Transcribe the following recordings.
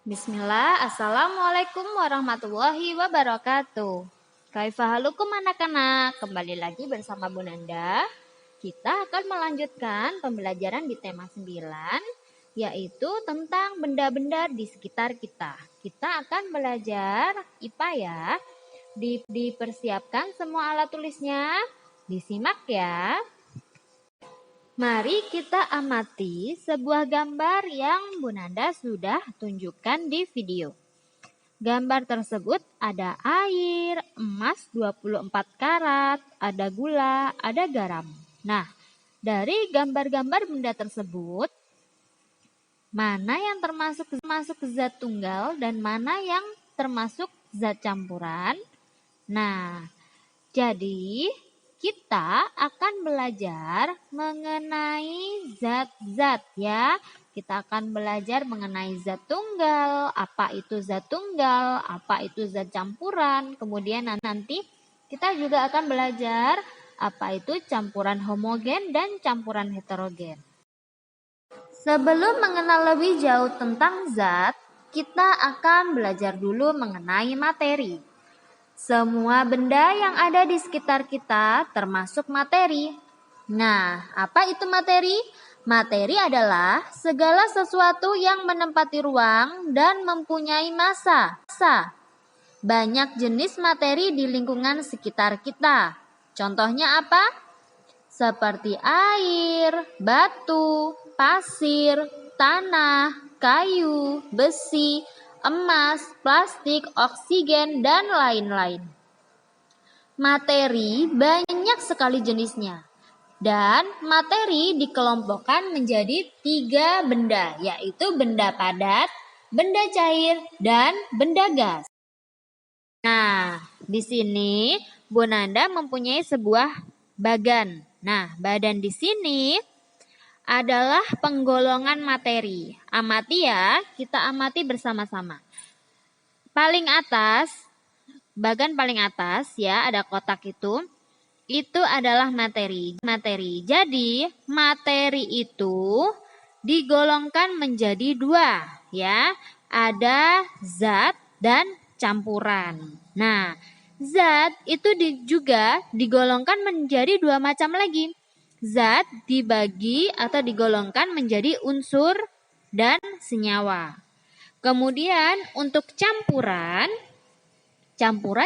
Bismillah, Assalamualaikum warahmatullahi wabarakatuh. Kaifahalukum anak-anak, kembali lagi bersama Bu Nanda. Kita akan melanjutkan pembelajaran di tema 9, yaitu tentang benda-benda di sekitar kita. Kita akan belajar IPA ya. Dipersiapkan semua alat tulisnya, disimak ya. Mari kita amati sebuah gambar yang Bu Nanda sudah tunjukkan di video. Gambar tersebut ada air, emas 24 karat, ada gula, ada garam. Nah, dari gambar-gambar benda tersebut, mana yang termasuk zat tunggal dan mana yang termasuk zat campuran? Nah, jadi kita akan belajar mengenai zat-zat ya. Kita akan belajar mengenai zat tunggal, apa itu zat tunggal, apa itu zat campuran. Kemudian nanti kita juga akan belajar apa itu campuran homogen dan campuran heterogen. Sebelum mengenal lebih jauh tentang zat, kita akan belajar dulu mengenai materi. Semua benda yang ada di sekitar kita termasuk materi. Nah, apa itu materi? Materi adalah segala sesuatu yang menempati ruang dan mempunyai massa. Banyak jenis materi di lingkungan sekitar kita. Contohnya apa? Seperti air, batu, pasir, tanah, kayu, besi, emas, plastik, oksigen, dan lain-lain. Materi banyak sekali jenisnya. Dan materi dikelompokkan menjadi 3 benda, yaitu benda padat, benda cair, dan benda gas. Nah, di sini Bu Nanda mempunyai sebuah bagan. Nah, badan di sini adalah penggolongan materi. Amati ya, kita amati bersama-sama. Paling atas, bagan paling atas ya, ada kotak itu adalah materi. Jadi, materi itu digolongkan menjadi 2 ya. Ada zat dan campuran. Nah, zat itu juga digolongkan menjadi 2 macam lagi. Zat dibagi atau digolongkan menjadi unsur dan senyawa. Kemudian untuk campuran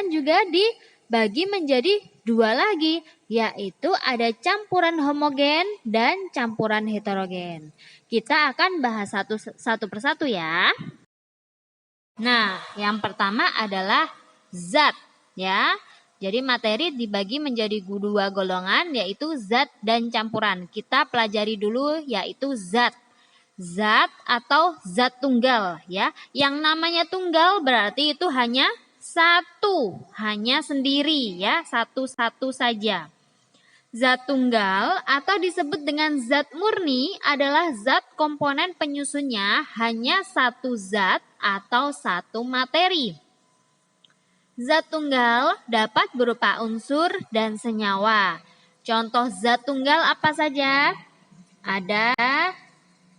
juga dibagi menjadi 2 lagi, yaitu ada campuran homogen dan campuran heterogen. Kita akan bahas satu persatu ya. Nah, yang pertama adalah zat ya. Jadi materi dibagi menjadi 2 golongan, yaitu zat dan campuran. Kita pelajari dulu yaitu zat. Zat atau zat tunggal ya. Yang namanya tunggal berarti itu hanya satu, hanya sendiri ya, satu-satu saja. Zat tunggal atau disebut dengan zat murni adalah zat komponen penyusunnya hanya satu zat atau satu materi. Zat tunggal dapat berupa unsur dan senyawa. Contoh zat tunggal apa saja? Ada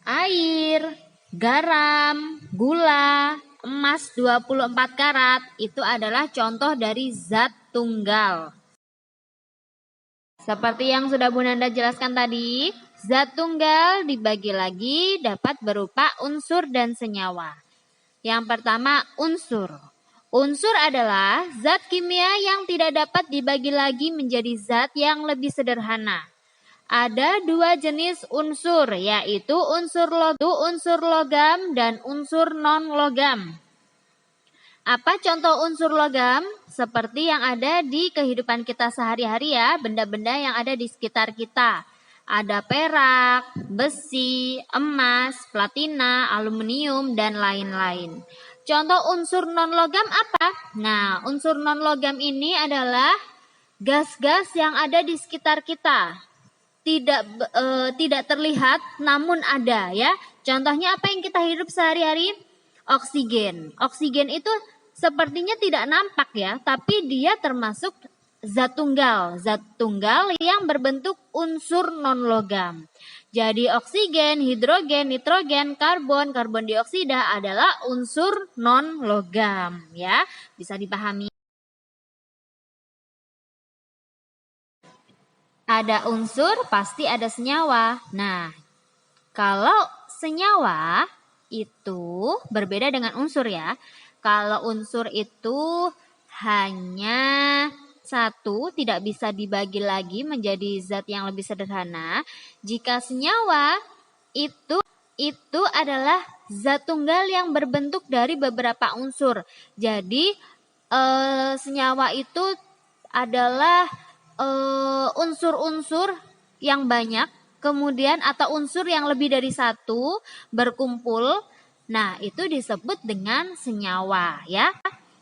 air, garam, gula, emas 24 karat. Itu adalah contoh dari zat tunggal. Seperti yang sudah Bu Nanda jelaskan tadi, zat tunggal dibagi lagi dapat berupa unsur dan senyawa. Yang pertama, unsur. Unsur adalah zat kimia yang tidak dapat dibagi lagi menjadi zat yang lebih sederhana. Ada 2 jenis unsur, yaitu unsur logam dan unsur non-logam. Apa contoh unsur logam? Seperti yang ada di kehidupan kita sehari-hari ya, benda-benda yang ada di sekitar kita. Ada perak, besi, emas, platina, aluminium, dan lain-lain. Contoh unsur non-logam apa? Nah, unsur non-logam ini adalah gas-gas yang ada di sekitar kita. Tidak terlihat namun ada ya. Contohnya apa yang kita hidup sehari-hari? Oksigen. Oksigen itu sepertinya tidak nampak ya, tapi dia termasuk zat tunggal yang berbentuk unsur non-logam. Jadi oksigen, hidrogen, nitrogen, karbon dioksida adalah unsur non-logam ya. Bisa dipahami. Ada unsur pasti ada senyawa. Nah, kalau senyawa itu berbeda dengan unsur ya. Kalau unsur itu hanya satu, tidak bisa dibagi lagi menjadi zat yang lebih sederhana. Jika senyawa itu adalah zat tunggal yang berbentuk dari beberapa unsur. Jadi senyawa itu adalah unsur-unsur yang banyak, kemudian atau unsur yang lebih dari satu berkumpul. Nah, itu disebut dengan senyawa ya.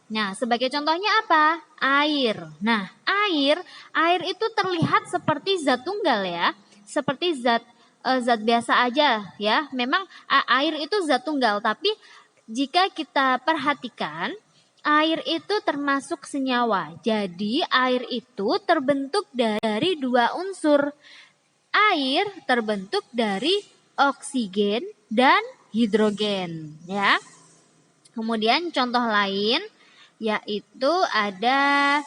Nah, sebagai contohnya apa? Air. Nah, air itu terlihat seperti zat tunggal ya. Seperti zat biasa aja ya. Memang air itu zat tunggal, tapi jika kita perhatikan, air itu termasuk senyawa. Jadi air itu terbentuk dari dua unsur. Air terbentuk dari oksigen dan hidrogen ya. Kemudian contoh lain yaitu ada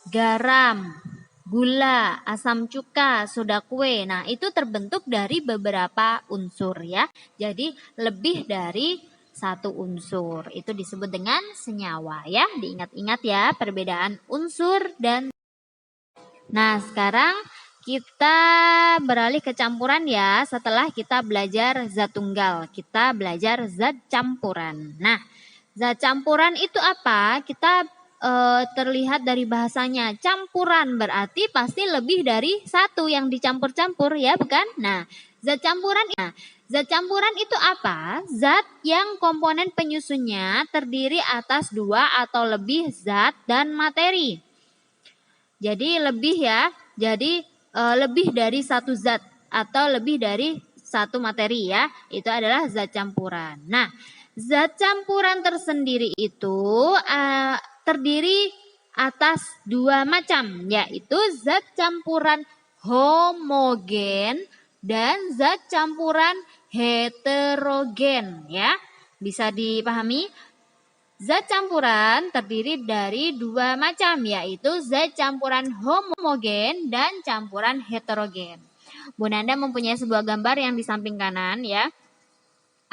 garam, gula, asam cuka, soda kue. Nah, itu terbentuk dari beberapa unsur ya. Jadi lebih dari satu unsur. Itu disebut dengan senyawa ya. Diingat-ingat ya perbedaan unsur dan. Nah, sekarang kita beralih ke campuran ya. Setelah kita belajar zat tunggal, kita belajar zat campuran. Nah, zat campuran itu apa? Kita terlihat dari bahasanya. Campuran berarti pasti lebih dari satu yang dicampur-campur ya, bukan? Nah, zat campuran itu apa? Zat yang komponen penyusunnya terdiri atas dua atau lebih zat dan materi. Jadi lebih ya. Jadi lebih dari satu zat atau lebih dari satu materi ya. Itu adalah zat campuran. Nah, zat campuran tersendiri itu terdiri atas dua macam, yaitu zat campuran homogen dan zat campuran heterogen ya. Bisa dipahami? Zat campuran terdiri dari dua macam, yaitu zat campuran homogen dan campuran heterogen. Bunda Nanda mempunyai sebuah gambar yang di samping kanan ya.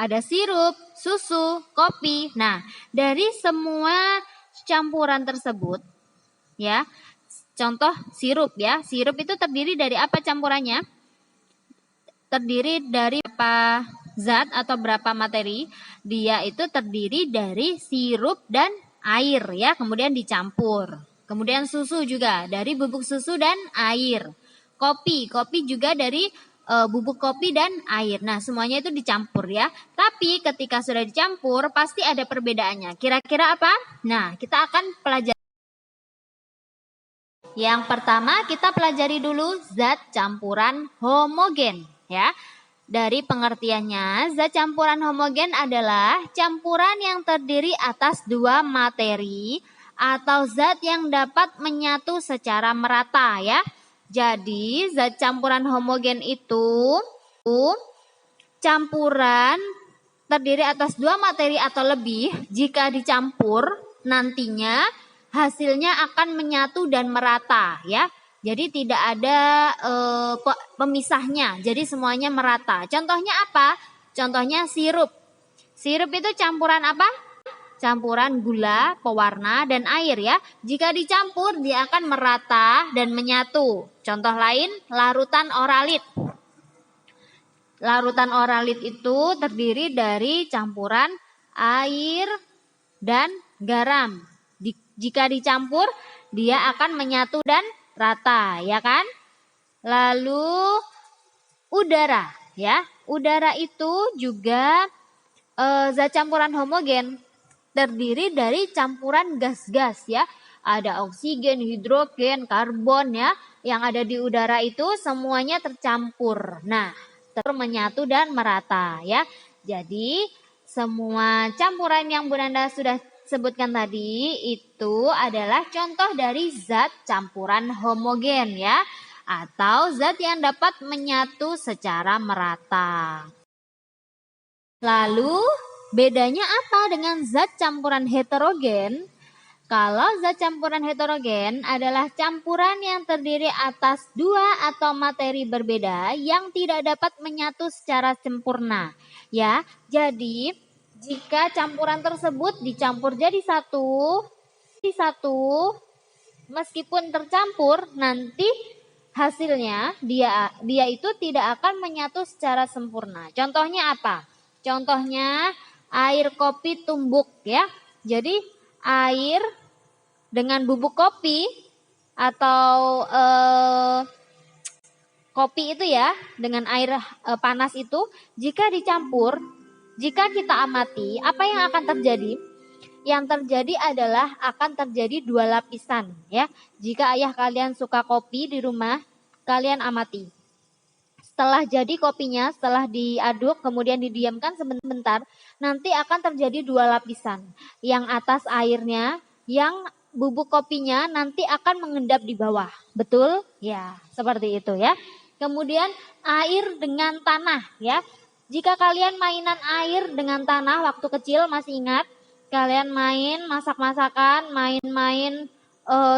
Ada sirup, susu, kopi. Nah, dari semua campuran tersebut ya, contoh sirup ya. Sirup itu terdiri dari apa campurannya? Terdiri dari apa zat atau berapa materi? Dia itu terdiri dari sirup dan air ya, kemudian dicampur. Kemudian susu juga dari bubuk susu dan air. Kopi juga dari bubuk kopi dan air. Nah, semuanya itu dicampur ya. Tapi ketika sudah dicampur pasti ada perbedaannya. Kira-kira apa? Nah, kita akan pelajari. Yang pertama kita pelajari dulu zat campuran homogen ya. Dari pengertiannya, zat campuran homogen adalah campuran yang terdiri atas dua materi atau zat yang dapat menyatu secara merata ya. Jadi, zat campuran homogen itu campuran terdiri atas dua materi atau lebih. Jika dicampur, nantinya hasilnya akan menyatu dan merata ya. Jadi tidak ada pemisahnya. Jadi semuanya merata. Contohnya apa? Contohnya sirup. Sirup itu campuran apa? Campuran gula, pewarna, dan air ya. Jika dicampur, dia akan merata dan menyatu. Contoh lain, larutan oralit. Larutan oralit itu terdiri dari campuran air dan garam. Jika dicampur, dia akan menyatu dan rata, ya kan? Lalu udara, ya. Udara itu juga zat campuran homogen. Terdiri dari campuran gas-gas ya. Ada oksigen, hidrogen, karbon ya. Yang ada di udara itu semuanya tercampur. Nah, menyatu dan merata ya. Jadi semua campuran yang Bunda Nanda sudah sebutkan tadi itu adalah contoh dari zat campuran homogen ya, atau zat yang dapat menyatu secara merata. Lalu bedanya apa dengan zat campuran heterogen? Kalau zat campuran heterogen adalah campuran yang terdiri atas dua atau materi berbeda yang tidak dapat menyatu secara sempurna. Ya, jadi jika campuran tersebut dicampur jadi satu, meskipun tercampur, nanti hasilnya dia itu tidak akan menyatu secara sempurna. Contohnya apa? Contohnya air kopi tumbuk ya. Jadi air dengan bubuk kopi atau kopi itu ya, dengan air panas itu, jika dicampur, jika kita amati, apa yang akan terjadi? Yang terjadi adalah akan terjadi dua lapisan ya. Jika ayah kalian suka kopi di rumah, kalian amati. Setelah jadi kopinya, setelah diaduk, kemudian didiamkan sebentar, nanti akan terjadi dua lapisan. Yang atas airnya, yang bubuk kopinya nanti akan mengendap di bawah. Betul? Ya, seperti itu ya. Kemudian air dengan tanah ya. Jika kalian mainan air dengan tanah waktu kecil, masih ingat? Kalian main masak-masakan, main-main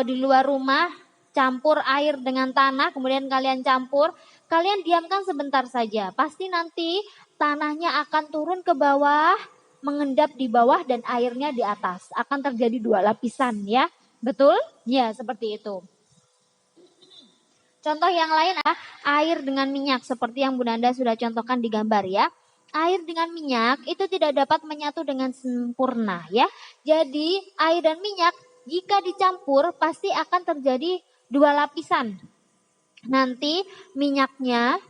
di luar rumah, campur air dengan tanah, kemudian kalian campur, kalian diamkan sebentar saja. Pasti nanti tanahnya akan turun ke bawah, mengendap di bawah dan airnya di atas. Akan terjadi dua lapisan ya. Betul? Ya, seperti itu. Contoh yang lain air dengan minyak seperti yang Bunda Nanda sudah contohkan di gambar ya. Air dengan minyak itu tidak dapat menyatu dengan sempurna ya. Jadi air dan minyak jika dicampur pasti akan terjadi dua lapisan. Nanti minyaknya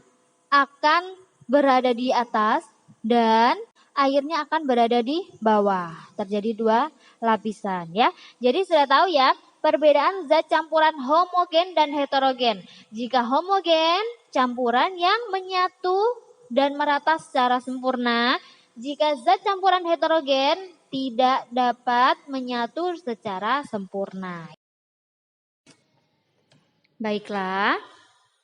akan berada di atas dan airnya akan berada di bawah. Terjadi dua lapisan ya. Jadi sudah tahu ya perbedaan zat campuran homogen dan heterogen. Jika homogen, campuran yang menyatu dan merata secara sempurna. Jika zat campuran heterogen, tidak dapat menyatu secara sempurna. Baiklah,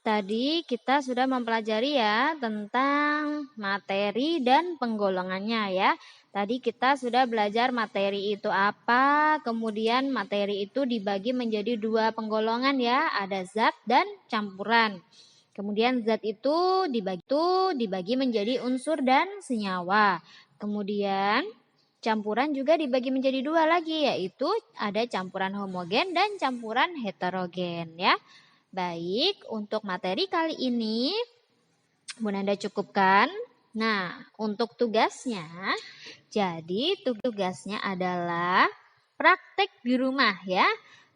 tadi kita sudah mempelajari ya tentang materi dan penggolongannya ya. Tadi kita sudah belajar materi itu apa, kemudian materi itu dibagi menjadi dua penggolongan ya, ada zat dan campuran. Kemudian zat itu dibagi menjadi unsur dan senyawa. Kemudian campuran juga dibagi menjadi dua lagi, yaitu ada campuran homogen dan campuran heterogen ya. Baik, untuk materi kali ini Bunda Nanda cukupkan. Nah, untuk tugasnya, jadi tugasnya adalah praktek di rumah ya.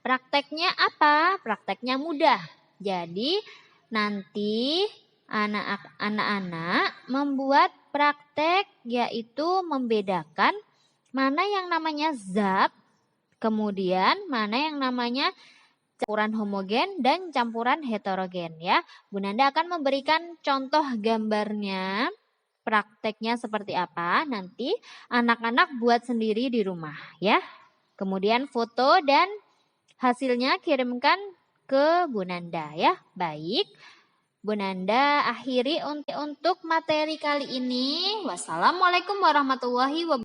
Prakteknya apa? Prakteknya mudah. Jadi nanti anak-anak membuat praktek yaitu membedakan mana yang namanya zat, kemudian mana yang namanya campuran homogen dan campuran heterogen ya. Bunda Nanda akan memberikan contoh gambarnya, prakteknya seperti apa. Nanti anak-anak buat sendiri di rumah ya. Kemudian foto dan hasilnya kirimkan ke Bunda Nanda ya. Baik, Bunda Nanda akhiri untuk materi kali ini. Wassalamualaikum warahmatullahi wabarakatuh.